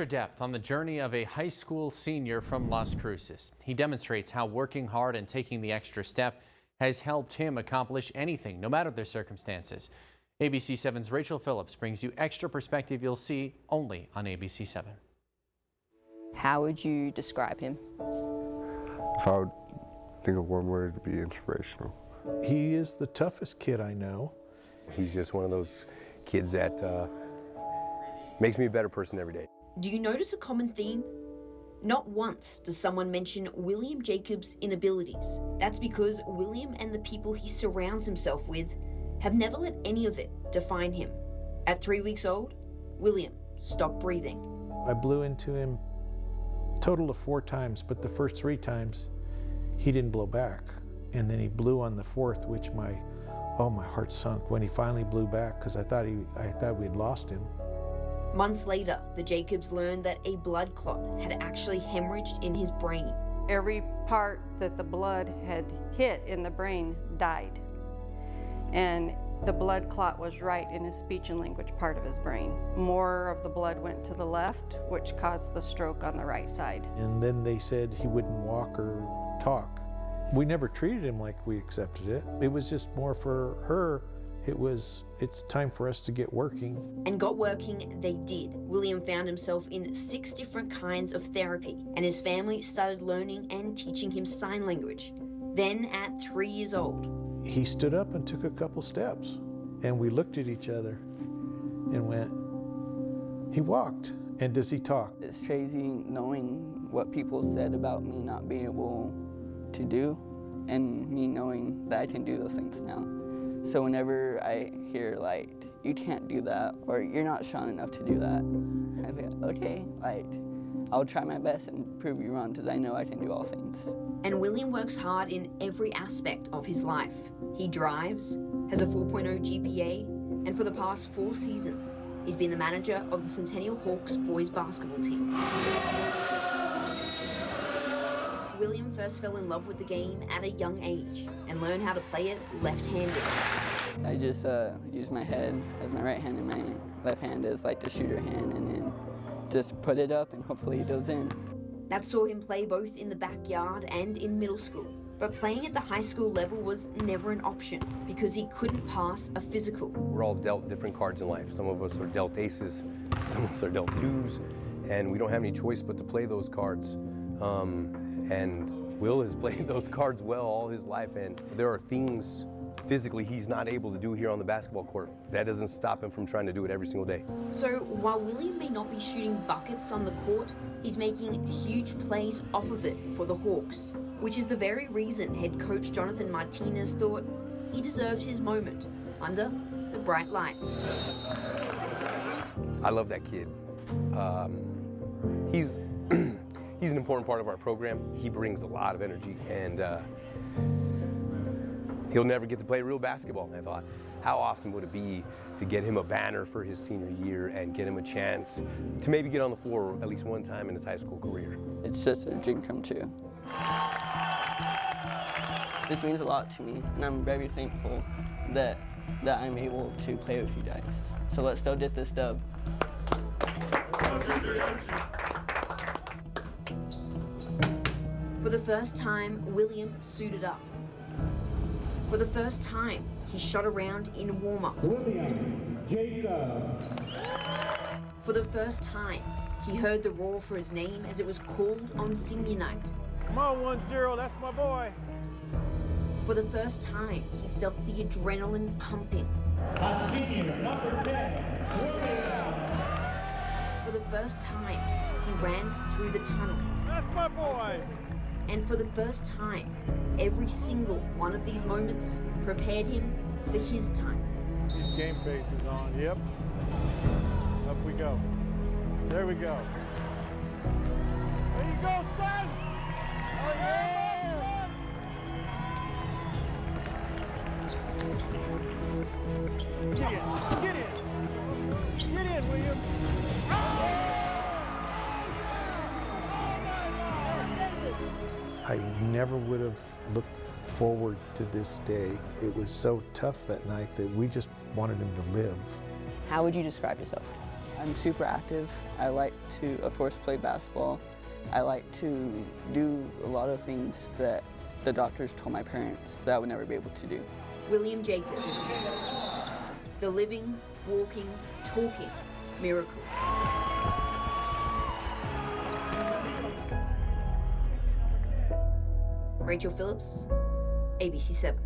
Depth on the journey of a high school senior from Las Cruces. He demonstrates how working hard and taking the extra step has helped him accomplish anything, no matter the circumstances. ABC 7's Rachel Phillips brings you extra perspective you'll see only on ABC 7. How would you describe him? If I would think of one word, it would be inspirational. He is the toughest kid I know. He's just one of those kids that makes me a better person every day. Do you notice a common theme? Not once does someone mention William Jacobs' inabilities. That's because William and the people he surrounds himself with have never let any of it define him. At 3 weeks old, William stopped breathing. I blew into him a total of 4 times, but the first 3 times he didn't blow back. And then he blew on the 4th, which my heart sunk when he finally blew back because I thought we'd lost him. Months later, the Jacobs learned that a blood clot had actually hemorrhaged in his brain. Every part that the blood had hit in the brain died. And the blood clot was right in his speech and language part of his brain. More of the blood went to the left, which caused the stroke on the right side. And then they said he wouldn't walk or talk. We never treated him like we accepted it. It was just more for her. It's time for us to get working. And got working they did. William found himself in 6 different kinds of therapy, and his family started learning and teaching him sign language. Then at 3 years old, he stood up and took a couple steps, and we looked at each other and went, he walked. And does he talk? It's crazy knowing what people said about me not being able to do, and me knowing that I can do those things now. So whenever I hear like, you can't do that, or you're not strong enough to do that, I think, okay, I'll try my best and prove you wrong because I know I can do all things. And William works hard in every aspect of his life. He drives, has a 4.0 GPA, and for the past 4 seasons, he's been the manager of the Centennial Hawks boys basketball team. William first fell in love with the game at a young age and learned how to play it left-handed. I just use my head as my right hand and my left hand as like the shooter hand, and then just put it up and hopefully it goes in. That saw him play both in the backyard and in middle school. But playing at the high school level was never an option because he couldn't pass a physical. We're all dealt different cards in life. Some of us are dealt aces, some of us are dealt 2s, and we don't have any choice but to play those cards. And Will has played those cards well all his life, and there are things physically he's not able to do here on the basketball court. That doesn't stop him from trying to do it every single day. So while William may not be shooting buckets on the court, he's making huge plays off of it for the Hawks, which is the very reason head coach Jonathan Martinez thought he deserved his moment under the bright lights. I love that kid. He's an important part of our program. He brings a lot of energy, and he'll never get to play real basketball. And I thought, how awesome would it be to get him a banner for his senior year and get him a chance to maybe get on the floor at least one time in his high school career. It's just a dream come true. This means a lot to me, and I'm very thankful that I'm able to play with you guys. So let's go get this dub. For the first time, William suited up. For the first time, he shot around in warm-ups. William Jacobs. For the first time, he heard the roar for his name as it was called on senior night. Come on, 1-0, that's my boy. For the first time, he felt the adrenaline pumping. A senior, number 10, William. For the first time, he ran through the tunnel. That's my boy. And for the first time, every single one of these moments prepared him for his time. His game face is on, yep. Up we go. There we go. There you go, son! Oh, yeah! Get in, get in! Get in, William! I never would have looked forward to this day. It was so tough that night that we just wanted him to live. How would you describe yourself? I'm super active. I like to, of course, play basketball. I like to do a lot of things that the doctors told my parents that I would never be able to do. William Jacobs, the living, walking, talking miracle. Rachel Phillips, ABC 7.